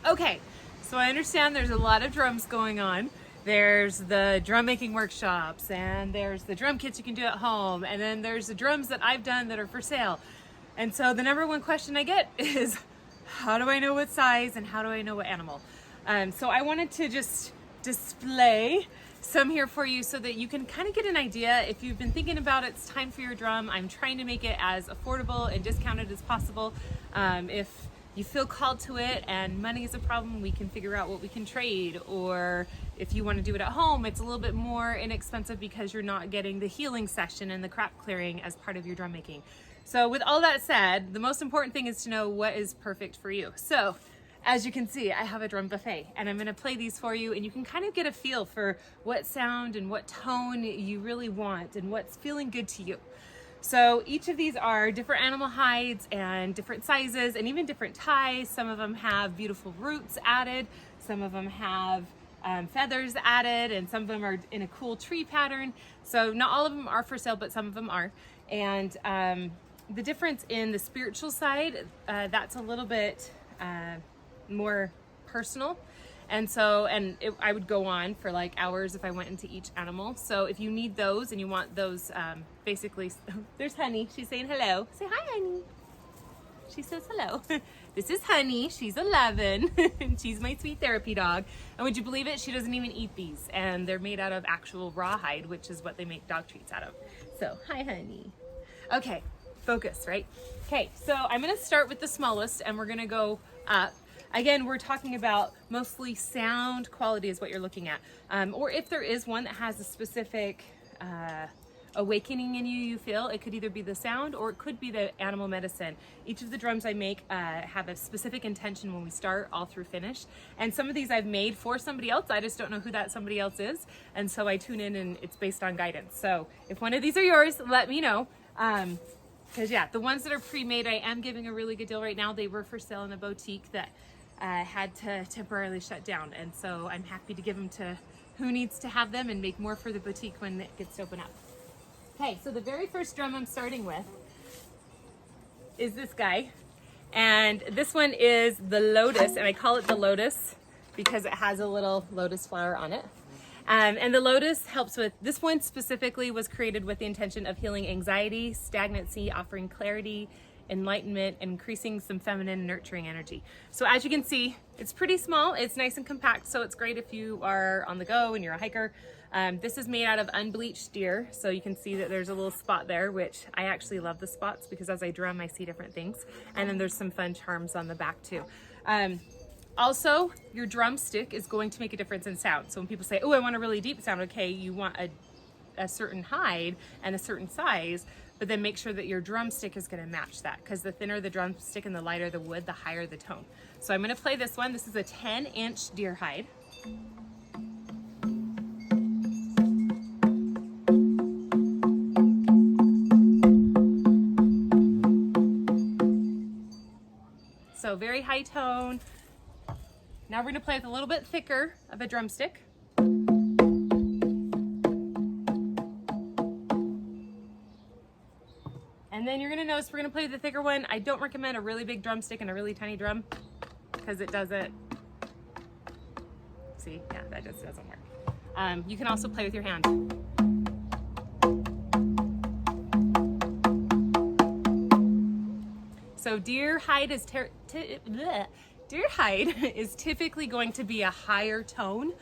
Okay, so I understand there's a lot of drums going on. There's the drum making workshops, and there's the drum kits you can do at home, and then there's the drums that I've done that are for sale. And so the number one question I get is, how do I know what size and how do I know what animal? So I wanted to just display some here for you so that you can kind of get an idea. If you've been thinking about it's time for your drum, I'm trying to make it as affordable and discounted as possible. If you feel called to it and money is a problem, we can figure out what we can trade. Or if you want to do it at home, it's a little bit more inexpensive because you're not getting the healing session and the crap clearing as part of your drum making. So with all that said, the most important thing is to know what is perfect for you. So as you can see, I have a drum buffet and I'm going to play these for you, and you can kind of get a feel for what sound and what tone you really want and what's feeling good to you. So each of these are different animal hides and different sizes and even different ties. Some of them have beautiful roots added. Some of them have feathers added, and some of them are in a cool tree pattern. So not all of them are for sale, but some of them are. And the difference in the spiritual side, that's a little bit more personal. And so, I would go on for like hours if I went into each animal. So if you need those and you want those, basically, there's Honey. She's saying hello. Say hi, Honey. She says hello. This is Honey. She's 11 and she's my sweet therapy dog. And would you believe it? She doesn't even eat these. And they're made out of actual rawhide, which is what they make dog treats out of. So hi, Honey. Okay, focus, right? Okay, so I'm going to start with the smallest and we're going to go up. Again, we're talking about mostly sound quality is what you're looking at. Or if there is one that has a specific awakening in you feel, it could either be the sound or it could be the animal medicine. Each of the drums I make have a specific intention when we start all through finish. And some of these I've made for somebody else. I just don't know who that somebody else is. And so I tune in and it's based on guidance. So if one of these are yours, let me know. Because yeah, the ones that are pre-made, I am giving a really good deal right now. They were for sale in a boutique that had to temporarily shut down, and so I'm happy to give them to who needs to have them and make more for the boutique when it gets to open up. Okay, so the very first drum I'm starting with is this guy, and this one is the Lotus, and I call it the Lotus because it has a little lotus flower on it. And the Lotus helps with, this one specifically was created with the intention of healing anxiety, stagnancy, offering clarity, enlightenment, and increasing some feminine nurturing energy. So as you can see, it's pretty small, it's nice and compact, so it's great if you are on the go and you're a hiker. This is made out of unbleached deer, so you can see that there's a little spot there, which I actually love the spots because as I drum I see different things. And then there's some fun charms on the back too. Also, your drumstick is going to make a difference in sound. So when people say, oh, I want a really deep sound, okay, you want a certain hide and a certain size, but then make sure that your drumstick is going to match that, because the thinner the drumstick and the lighter the wood, the higher the tone. So I'm going to play this one. This is a 10-inch deer hide. So very high tone. Now we're going to play with a little bit thicker of a drumstick. And then you're going to notice we're going to play the thicker one. I don't recommend a really big drumstick and a really tiny drum because it doesn't, see, yeah, that just doesn't work. You can also play with your hand. So deer hide is typically going to be a higher tone.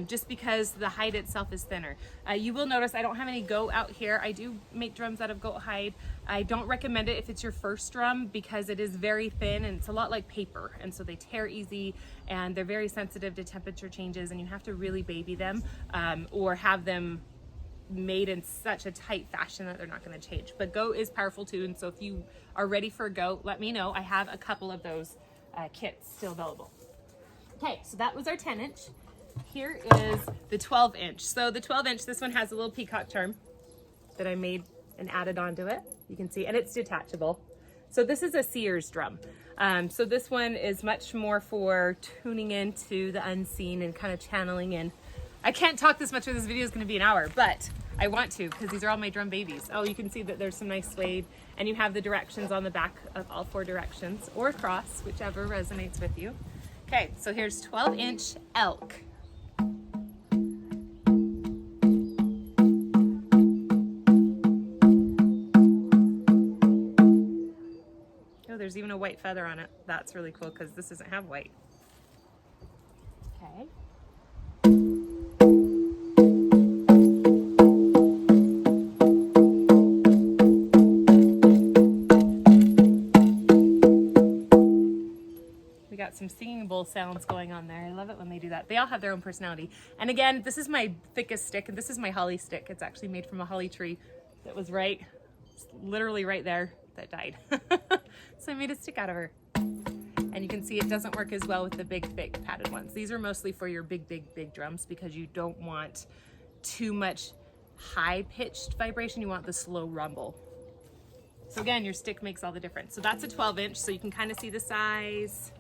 Just because the hide itself is thinner. You will notice I don't have any goat out here. I do make drums out of goat hide. I don't recommend it if it's your first drum because it is very thin and it's a lot like paper, and so they tear easy and they're very sensitive to temperature changes, and you have to really baby them or have them made in such a tight fashion that they're not going to change. But goat is powerful too, and so if you are ready for a goat, let me know. I have a couple of those kits still available. Okay, so that was our 10-inch. Here is the 12-inch. So the 12-inch, this one has a little peacock charm that I made and added onto it. You can see, and it's detachable. So this is a seer's drum. So this one is much more for tuning into the unseen and kind of channeling in. I can't talk this much, or this video is going to be an hour, but I want to because these are all my drum babies. Oh, you can see that there's some nice suede, and you have the directions on the back of all 4 directions, or cross, whichever resonates with you. Okay, so here's 12-inch elk. Oh, there's even a white feather on it. That's really cool because this doesn't have white. Okay. We got some singing bowl sounds going on there. I love it when they do that. They all have their own personality. And again, this is my thickest stick, and this is my holly stick. It's actually made from a holly tree that was literally right there, that died. So I made a stick out of her. And you can see it doesn't work as well with the big, thick padded ones. These are mostly for your big, big, big drums because you don't want too much high-pitched vibration. You want the slow rumble. So again, your stick makes all the difference. So that's a 12-inch, so you can kind of see the size.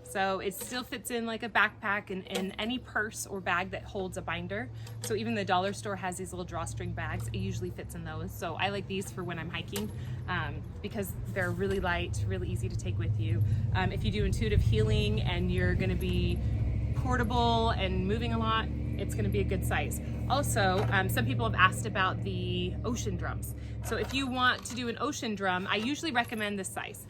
So it still fits in like a backpack and any purse or bag that holds a binder. So even the dollar store has these little drawstring bags. It usually fits in those. So I like these for when I'm hiking because they're really light, really easy to take with you. If you do intuitive healing and you're gonna be portable and moving a lot, it's gonna be a good size. Also, some people have asked about the ocean drums. So if you want to do an ocean drum, I usually recommend this size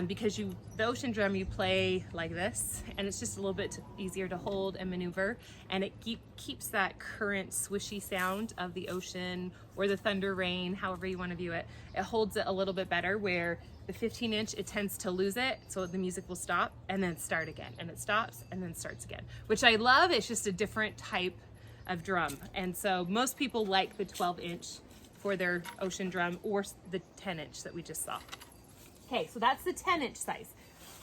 because the ocean drum you play like this, and it's just a little bit easier to hold and maneuver, and it keeps that current swishy sound of the ocean or the thunder rain, however you want to view it. It holds it a little bit better, where the 15-inch, it tends to lose it, so the music will stop and then start again, and it stops and then starts again, which I love. It's just a different type of drum, and so most people like the 12-inch for their ocean drum or the 10-inch that we just saw. Okay, so that's the 10-inch size.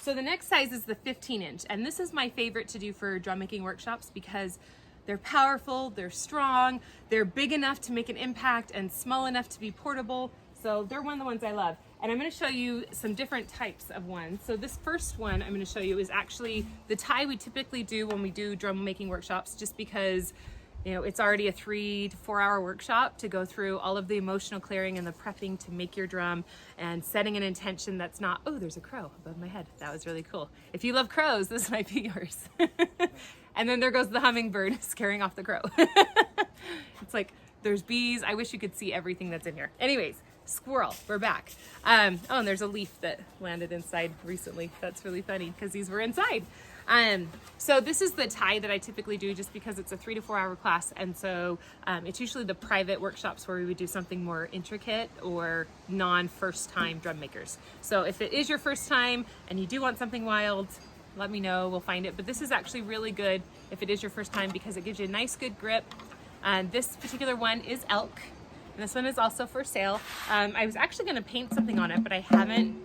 So the next size is the 15-inch, and this is my favorite to do for drum making workshops because they're powerful, they're strong, they're big enough to make an impact and small enough to be portable. So they're one of the ones I love. And I'm going to show you some different types of ones. So this first one I'm going to show you is actually the tie we typically do when we do drum making workshops, just because it's already a 3 to 4 hour workshop to go through all of the emotional clearing and the prepping to make your drum and setting an intention that's not, oh, there's a crow above my head. That was really cool. If you love crows, this might be yours. And then there goes the hummingbird scaring off the crow. It's like, there's bees. I wish you could see everything that's in here. Anyways, squirrel, we're back. Oh, and there's a leaf that landed inside recently. That's really funny because these were inside. So this is the tie that I typically do just because it's a 3 to 4 hour class. And so it's usually the private workshops where we would do something more intricate or non-first time drum makers. So if it is your first time and you do want something wild, let me know, we'll find it. But this is actually really good if it is your first time because it gives you a nice good grip. This particular one is elk, and this one is also for sale. I was actually going to paint something on it, but I haven't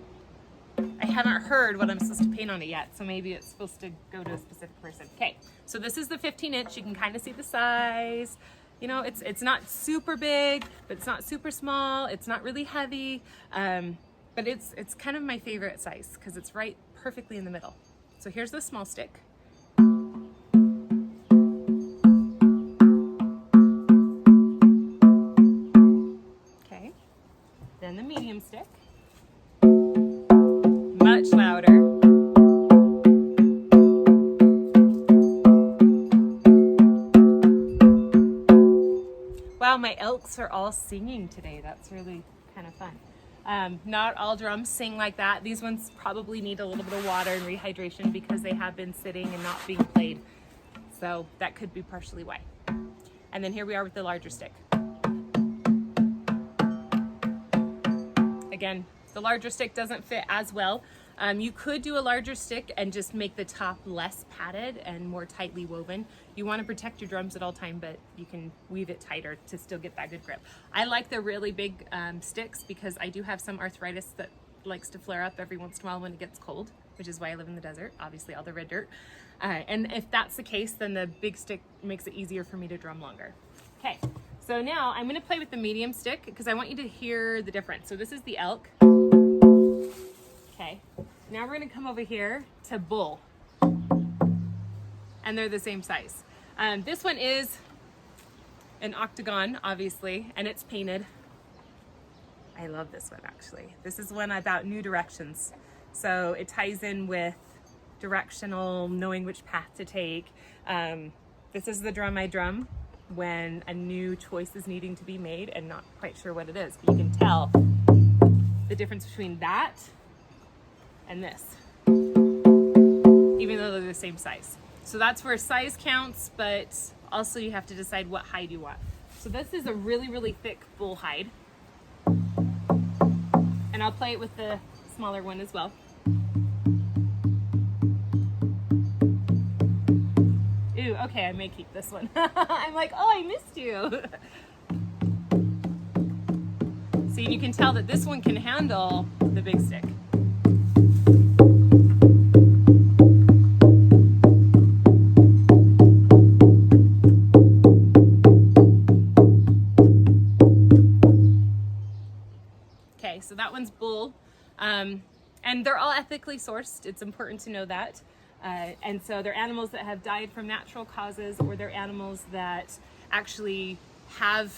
heard what I'm supposed to paint on it yet, so maybe it's supposed to go to a specific person. Okay, so this is the 15-inch. You can kind of see the size. It's not super big, but it's not super small. It's not really heavy, but it's kind of my favorite size because it's right perfectly in the middle. So here's the small stick. Okay, then the medium stick. Much louder. Wow, my elks are all singing today. That's really kind of fun. Not all drums sing like that. These ones probably need a little bit of water and rehydration because they have been sitting and not being played. So that could be partially why. And then here we are with the larger stick. Again, the larger stick doesn't fit as well. You could do a larger stick and just make the top less padded and more tightly woven. You want to protect your drums at all time, but you can weave it tighter to still get that good grip. I like the really big sticks because I do have some arthritis that likes to flare up every once in a while when it gets cold, which is why I live in the desert, obviously all the red dirt. And if that's the case, then the big stick makes it easier for me to drum longer. Okay, so now I'm going to play with the medium stick because I want you to hear the difference. So this is the elk. Okay, now we're going to come over here to bull, and they're the same size. This one is an octagon, obviously, and it's painted. I love this one, actually. This is one about new directions. So it ties in with directional, knowing which path to take. This is the drum I drum when a new choice is needing to be made and not quite sure what it is. But you can tell the difference between that and this, even though they're the same size. So that's where size counts, but also you have to decide what hide you want. So this is a really, really thick bull hide. And I'll play it with the smaller one as well. Ooh, okay, I may keep this one. I'm like, oh, I missed you. See, you can tell that this one can handle the big stick. Okay, so that one's bull. And they're all ethically sourced. It's important to know that. And so they're animals that have died from natural causes, or they're animals that actually have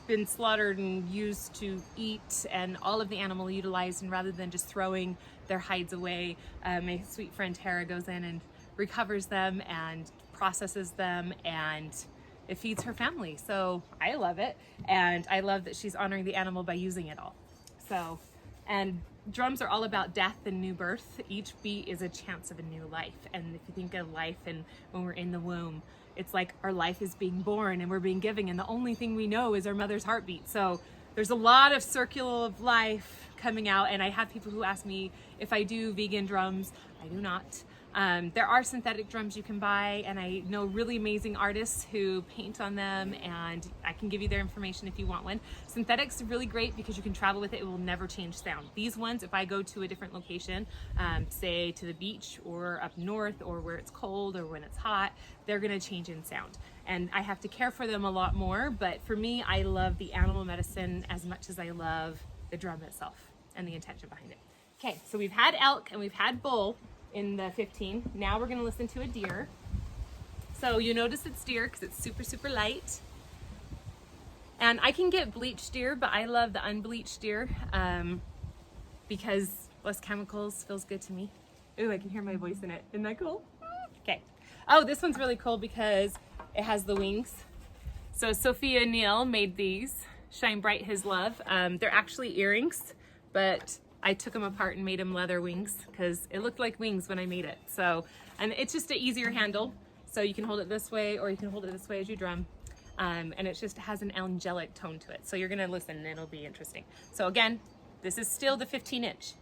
been slaughtered and used to eat, and all of the animal utilized, and rather than just throwing their hides away, my sweet friend Tara goes in and recovers them and processes them, and it feeds her family. So I love it, and I love that she's honoring the animal by using it all. So, and drums are all about death and new birth. Each beat is a chance of a new life. And if you think of life and when we're in the womb, it's like our life is being born and we're being given, and the only thing we know is our mother's heartbeat. So there's a lot of circle of life coming out, and I have people who ask me if I do vegan drums. I do not. There are synthetic drums you can buy, and I know really amazing artists who paint on them, and I can give you their information if you want one. Synthetic's really great because you can travel with it. It will never change sound. These ones, if I go to a different location, say to the beach or up north or where it's cold or when it's hot, they're gonna change in sound. And I have to care for them a lot more, but for me, I love the animal medicine as much as I love the drum itself and the intention behind it. Okay, so we've had elk and we've had bull in the 15. Now we're gonna listen to a deer. So you notice it's deer because it's super, super light. And I can get bleached deer, but I love the unbleached deer because less chemicals feels good to me. Ooh, I can hear my voice in it. Isn't that cool? Okay. Oh, this one's really cool because it has the wings. So Sophia Neal made these, Shine Bright His Love. They're actually earrings, but I took them apart and made them leather wings because it looked like wings when I made it. So, and it's just an easier handle. So you can hold it this way or you can hold it this way as you drum. And it just has an angelic tone to it. So you're gonna listen and it'll be interesting. So again, this is still the 15-inch.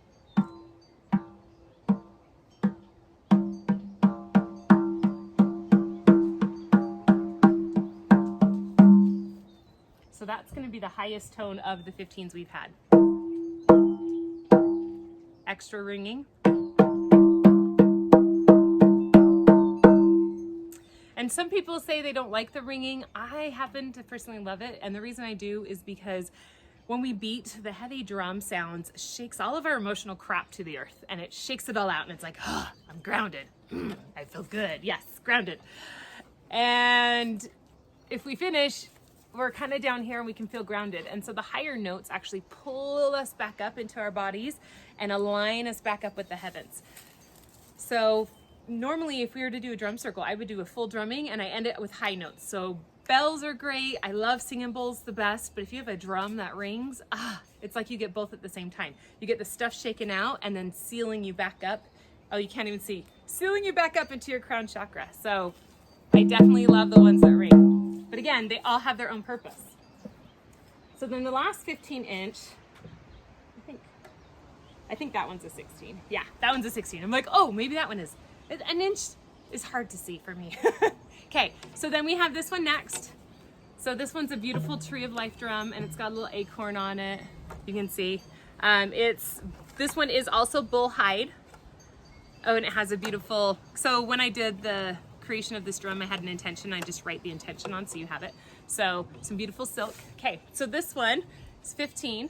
So that's gonna be the highest tone of the 15s we've had. Extra ringing. And some people say they don't like the ringing. I happen to personally love it. And the reason I do is because when we beat, the heavy drum sounds shakes all of our emotional crap to the earth, and it shakes it all out, and it's like, oh, I'm grounded. I feel good. Yes, grounded. And if we finish, we're kind of down here and we can feel grounded. And so the higher notes actually pull us back up into our bodies and align us back up with the heavens. So normally if we were to do a drum circle, I would do a full drumming and I end it with high notes. So bells are great. I love singing bowls the best, but if you have a drum that rings, it's like you get both at the same time. You get the stuff shaken out and then sealing you back up. Oh, you can't even see. Sealing you back up into your crown chakra. So I definitely love the ones that ring. But again, they all have their own purpose. So then the last 15-inch, I think that one's a 16. Yeah, that one's a 16. I'm like, oh, maybe that one is. An inch is hard to see for me. Okay, so then we have this one next. So this one's a beautiful Tree of Life drum, and it's got a little acorn on it. You can see. This one is also bull hide. Oh, and it has a beautiful, so when I did the creation of this drum, I had an intention. I just write the intention on so you have it. So some beautiful silk. Okay, so this one is 15.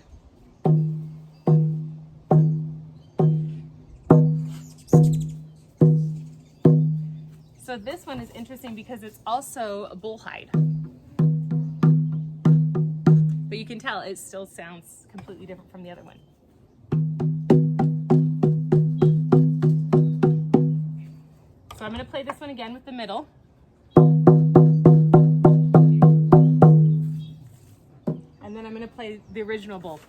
So this one is interesting because it's also a bull hide. But you can tell it still sounds completely different from the other one. So I'm going to play this one again with the middle. And then I'm going to play the original bowl.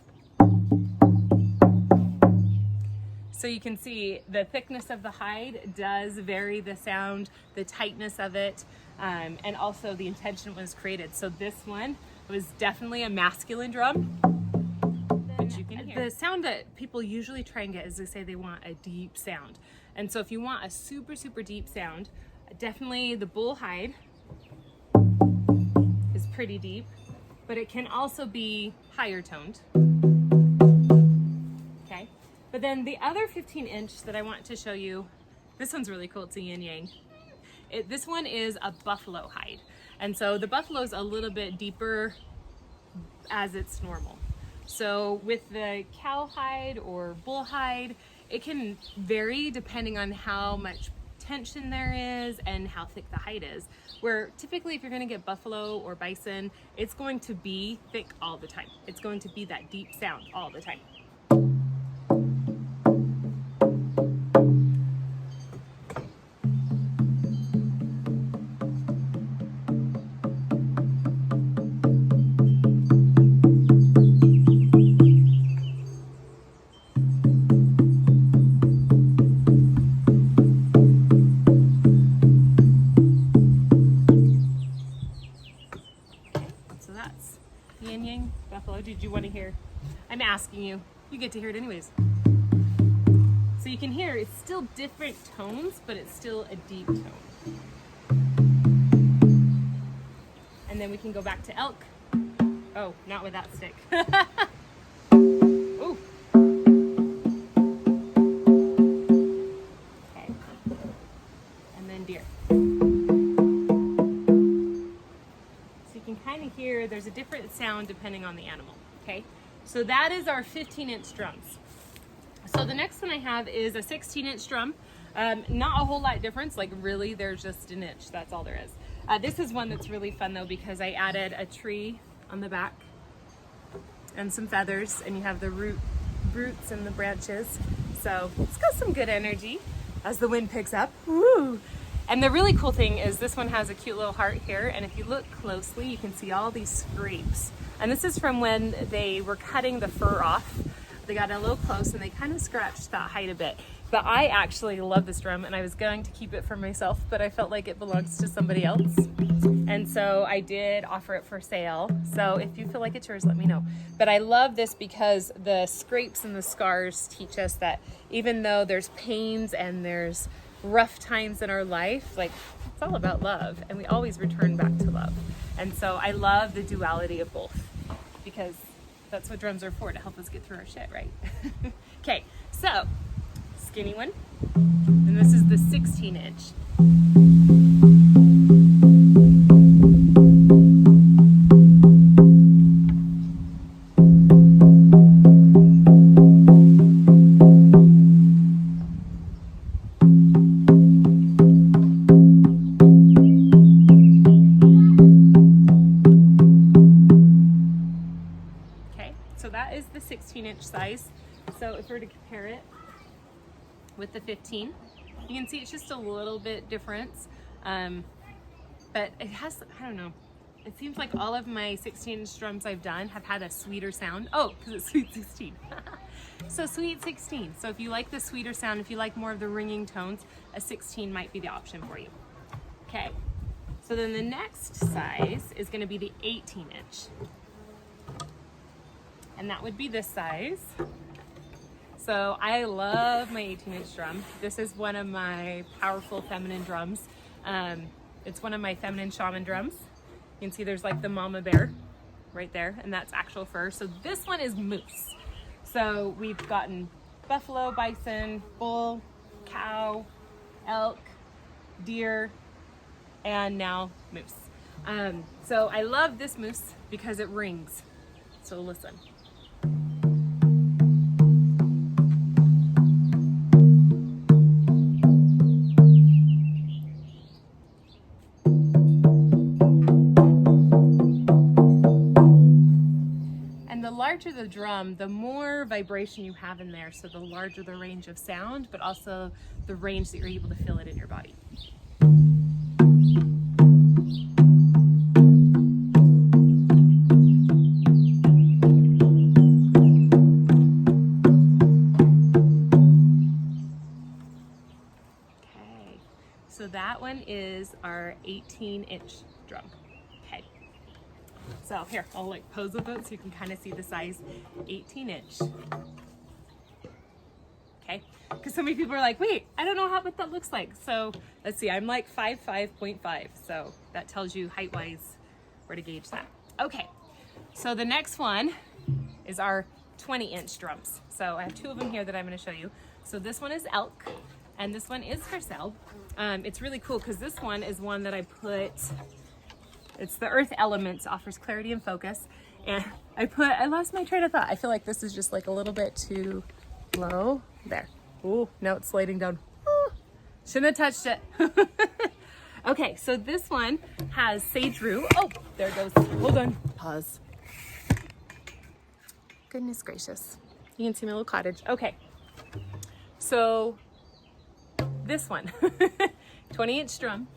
So you can see the thickness of the hide does vary the sound, the tightness of it, and also the intention was created. So this one was definitely a masculine drum. But you can hear. The sound that people usually try and get is they say they want a deep sound. And so if you want a super, super deep sound, definitely the bull hide is pretty deep, but it can also be higher toned. Okay. But then the other 15-inch that I want to show you, this one's really cool. It's a yin yang. This one is a buffalo hide. And so the buffalo's a little bit deeper as it's normal. So with the cow hide or bull hide, it can vary depending on how much tension there is and how thick the hide is. Where typically if you're going to get buffalo or bison, it's going to be thick all the time. It's going to be that deep sound all the time. So that's yin yang buffalo. Did you want to hear? I'm asking you. You get to hear it anyways. So you can hear it's still different tones, but it's still a deep tone. And then we can go back to elk. Oh, not with that stick. Ooh. Okay. And then deer. So you can kind of hear there's a different sound depending on the animal. Okay. So that is our 15-inch drums. So the next one I have is a 16-inch drum. Not a whole lot difference, like really there's just an inch, that's all there is. This is one that's really fun though because I added a tree on the back and some feathers, and you have the roots and the branches. So it's got some good energy as the wind picks up. Woo! And the really cool thing is this one has a cute little heart here, and if you look closely you can see all these scrapes. And this is from when they were cutting the fur off. They got a little close and they kind of scratched that hide a bit. But I actually love this drum, and I was going to keep it for myself, but I felt like it belongs to somebody else. And so I did offer it for sale. So if you feel like it's yours, let me know. But I love this because the scrapes and the scars teach us that even though there's pains and there's rough times in our life, like it's all about love, and we always return back to love. And so I love the duality of both, because that's what drums are for, to help us get through our shit, right? Okay, so skinny one, and this is the 16-inch. So that is the 16-inch size. So if we were to compare it with the 15, you can see it's just a little bit difference. But it has, I don't know, it seems like all of my 16-inch drums I've done have had a sweeter sound. Oh, because it's Sweet 16. So Sweet 16. So if you like the sweeter sound, if you like more of the ringing tones, a 16 might be the option for you. Okay, so then the next size is going to be the 18-inch. And that would be this size. So I love my 18-inch drum. This is one of my powerful feminine drums. It's one of my feminine shaman drums. You can see there's like the mama bear right there, and that's actual fur. So this one is moose. So we've gotten buffalo, bison, bull, cow, elk, deer, and now moose. So I love this moose because it rings. So listen. The larger the drum, the more vibration you have in there, so the larger the range of sound, but also the range that you're able to feel it in your body. So that one is our 18-inch drum. Okay. So here, I'll like pose with it so you can kind of see the size. 18-inch. Okay. Because so many people are like, wait, I don't know what that looks like. So let's see, I'm like 5'5.5". So that tells you height-wise where to gauge that. Okay. So the next one is our 20-inch drums. So I have two of them here that I'm going to show you. So this one is elk, and this one is Purcell. It's really cool because this one is one that I put, it's the earth elements, offers clarity and focus. And I lost my train of thought. I feel like this is just like a little bit too low. There. Ooh, now it's sliding down. Ooh, shouldn't have touched it. Okay, so this one has sage root. Oh, there it goes. Hold on. Pause. Goodness gracious. You can see my little cottage. Okay. So this one, 20-inch drum.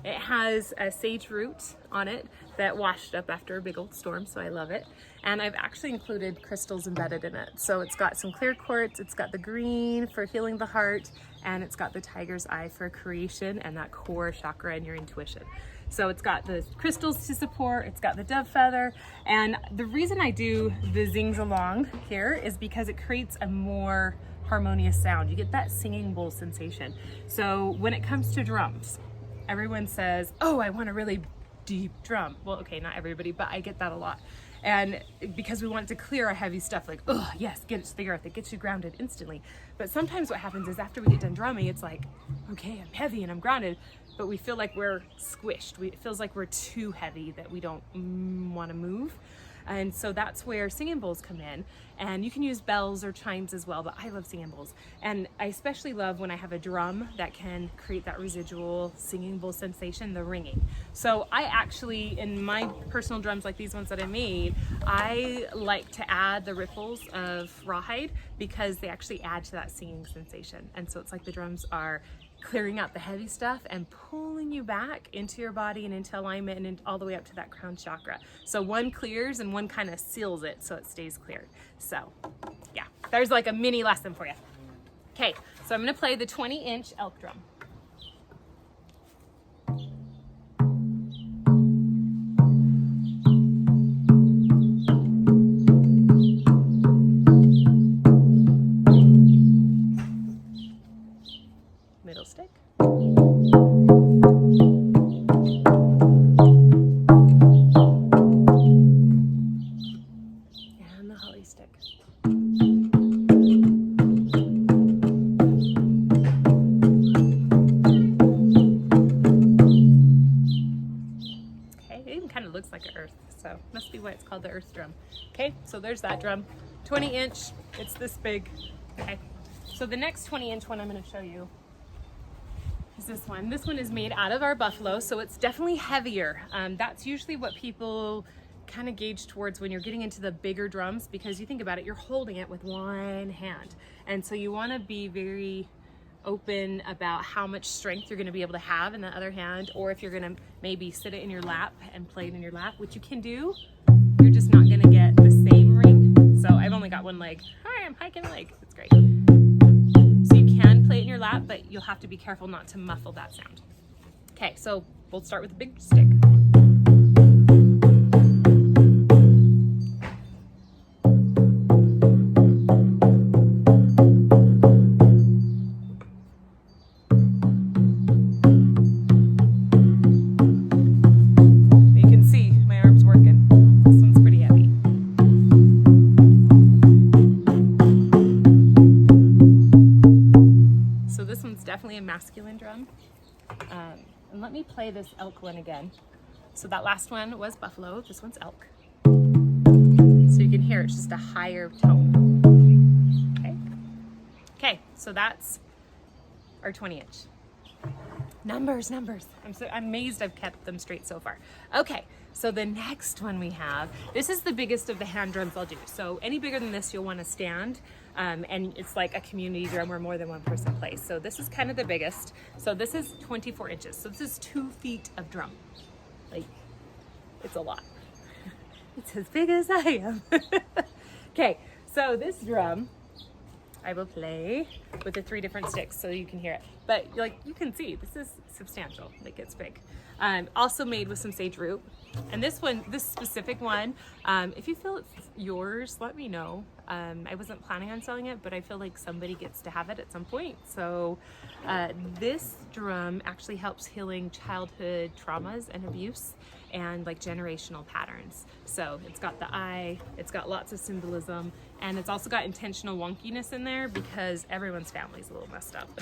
It has a sage root on it that washed up after a big old storm, so I love it. And I've actually included crystals embedded in it. So it's got some clear quartz, it's got the green for healing the heart, and it's got the tiger's eye for creation and that core chakra and your intuition. So it's got the crystals to support, it's got the dove feather, and the reason I do the zings along here is because it creates a more harmonious sound. You get that singing bowl sensation. So when it comes to drums, everyone says, oh, I want a really deep drum. Well, okay, not everybody, but I get that a lot. And because we want to clear our heavy stuff, like, oh, yes, get it to the earth. It gets you grounded instantly. But sometimes what happens is after we get done drumming, it's like, okay, I'm heavy and I'm grounded, but we feel like we're squished. It feels like we're too heavy, that we don't want to move. And so that's where singing bowls come in. And you can use bells or chimes as well, but I love singing bowls. And I especially love when I have a drum that can create that residual singing bowl sensation, the ringing. So I actually, in my personal drums like these ones that I made, I like to add the ripples of rawhide because they actually add to that singing sensation. And so it's like the drums are clearing out the heavy stuff and pulling you back into your body and into alignment and all the way up to that crown chakra. So one clears and one kind of seals it so it stays cleared. So yeah, there's like a mini lesson for you. Okay, so I'm gonna play the 20-inch elk drum. Middle stick. And the holly stick. Okay, it even kind of looks like an earth, so must be why it's called the earth drum. Okay, so there's that drum. 20-inch, it's this big. Okay, so the next 20-inch one I'm going to show you is this one. This one is made out of our buffalo, so it's definitely heavier. That's usually what people kind of gauge towards when you're getting into the bigger drums, because you think about it, you're holding it with one hand. And so you want to be very open about how much strength you're going to be able to have in the other hand, or if you're going to maybe sit it in your lap and play it in your lap, which you can do, you're just not going to get the same ring. So I've only got one leg. Hi, I'm hiking a leg. It's great. Play it in your lap, but you'll have to be careful not to muffle that sound. Okay, so we'll start with the big stick. You can see my arms working. This one's pretty heavy. Definitely a masculine drum. And let me play this elk one again. So that last one was buffalo, this one's elk. So you can hear it's just a higher tone. Okay. Okay, so that's our 20-inch. Numbers. I'm amazed I've kept them straight so far. Okay, so the next one we have, this is the biggest of the hand drums I'll do. So any bigger than this, you'll want to stand. And it's like a community drum where more than one person plays. So this is kind of the biggest. So this is 24 inches. So this is 2 feet of drum. Like, it's a lot. It's as big as I am. Okay, so this drum I will play with the 3 different sticks so you can hear it. But like you can see, this is substantial, like it's big. Also made with some sage root. And this specific one, if you feel it's yours, let me know. I wasn't planning on selling it, but I feel like somebody gets to have it at some point. So this drum actually helps healing childhood traumas and abuse and like generational patterns. So it's got the eye, it's got lots of symbolism, and it's also got intentional wonkiness in there because everyone's family's a little messed up.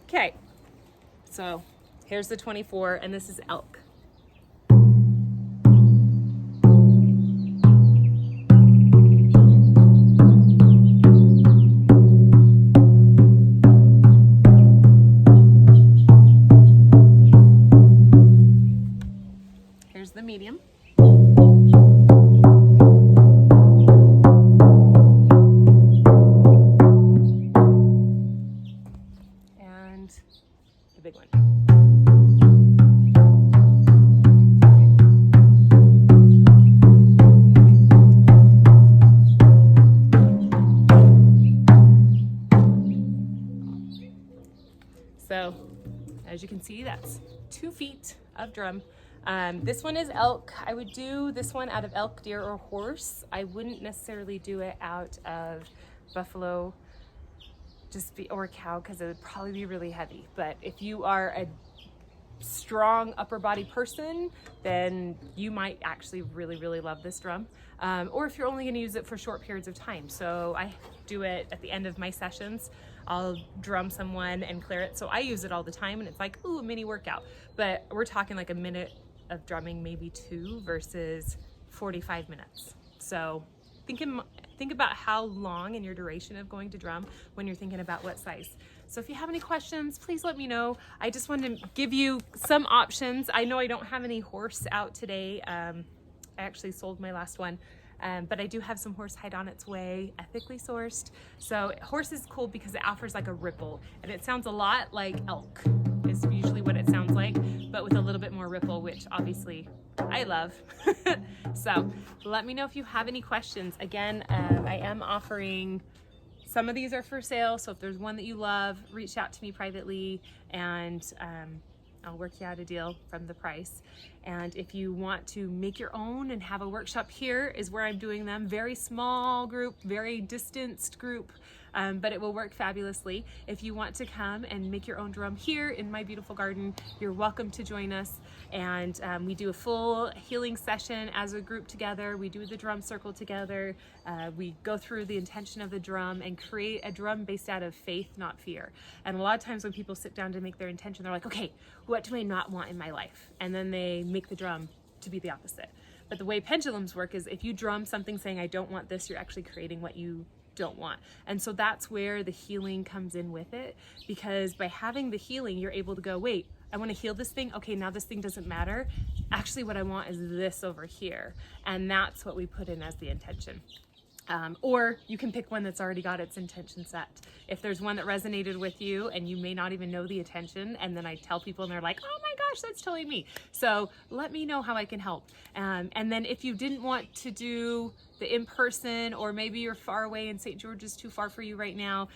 Okay, so here's the 24, and this is elk. Here's the medium. And the big one. So, as you can see, that's 2 feet of drum. This one is elk. I would do this one out of elk, deer, or horse. I wouldn't necessarily do it out of buffalo or cow because it would probably be really heavy. But if you are a strong upper body person, then you might actually really, really love this drum. Or if you're only going to use it for short periods of time. So I do it at the end of my sessions. I'll drum someone and clear it. So I use it all the time, and it's like, ooh, a mini workout. But we're talking like a minute of drumming, maybe 2 versus 45 minutes. So think about how long and your duration of going to drum when you're thinking about what size. So if you have any questions, please let me know. I just wanted to give you some options. I know I don't have any horse out today. I actually sold my last one. But I do have some horse hide on its way, ethically sourced. So horse is cool because it offers like a ripple, and it sounds a lot like elk is usually what it sounds like, but with a little bit more ripple, which obviously I love. So let me know if you have any questions. Again, I am offering, some of these are for sale. So if there's one that you love, reach out to me privately, and I'll work you out a deal from the price. And if you want to make your own and have a workshop, here is where I'm doing them. Very small group, very distanced group, but it will work fabulously. If you want to come and make your own drum here in my beautiful garden, you're welcome to join us. And we do a full healing session as a group together. We do the drum circle together. We go through the intention of the drum and create a drum based out of faith, not fear. And a lot of times when people sit down to make their intention, they're like, okay, what do I not want in my life? And then they make the drum to be the opposite. But the way pendulums work is if you drum something saying, I don't want this, you're actually creating what you don't want. And so that's where the healing comes in with it, because by having the healing, you're able to go, wait, I want to heal this thing. Okay, now this thing doesn't matter. Actually, what I want is this over here. And that's what we put in as the intention. Or you can pick one that's already got its intention set. If there's one that resonated with you and you may not even know the intention, and then I tell people and they're like, oh my gosh, that's totally me. So let me know how I can help. And then if you didn't want to do the in-person, or maybe you're far away and St. George is too far for you right now,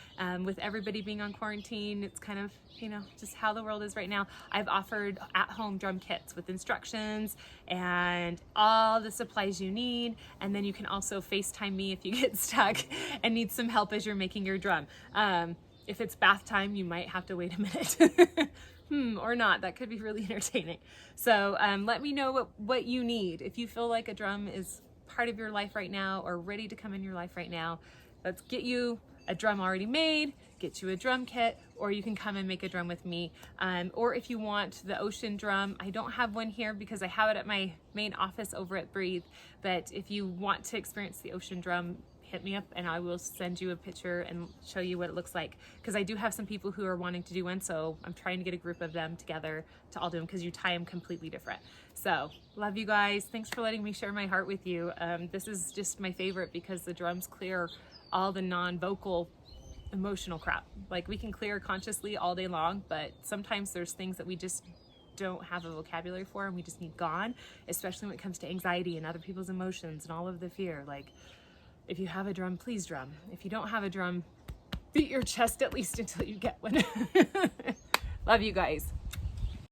with everybody being on quarantine, it's kind of, you know, just how the world is right now. I've offered at-home drum kits with instructions and all the supplies you need. And then you can also FaceTime me if you get stuck and need some help as you're making your drum. If it's bath time, you might have to wait a minute. Or not. That could be really entertaining. So let me know what you need. If you feel like a drum is part of your life right now or ready to come in your life right now, let's get you a drum already made, get you a drum kit, or you can come and make a drum with me. Or if you want the ocean drum, I don't have one here because I have it at my main office over at Breathe. But if you want to experience the ocean drum, hit me up and I will send you a picture and show you what it looks like. Because I do have some people who are wanting to do one, so I'm trying to get a group of them together to all do them, because you tie them completely different. So love you guys. Thanks for letting me share my heart with you. This is just my favorite because the drums clear all the non-vocal emotional crap. Like, we can clear consciously all day long, but sometimes there's things that we just don't have a vocabulary for and we just need gone, especially when it comes to anxiety and other people's emotions and all of the fear. Like, If you have a drum, please drum. If you don't have a drum, beat your chest at least until you get one. Love you guys.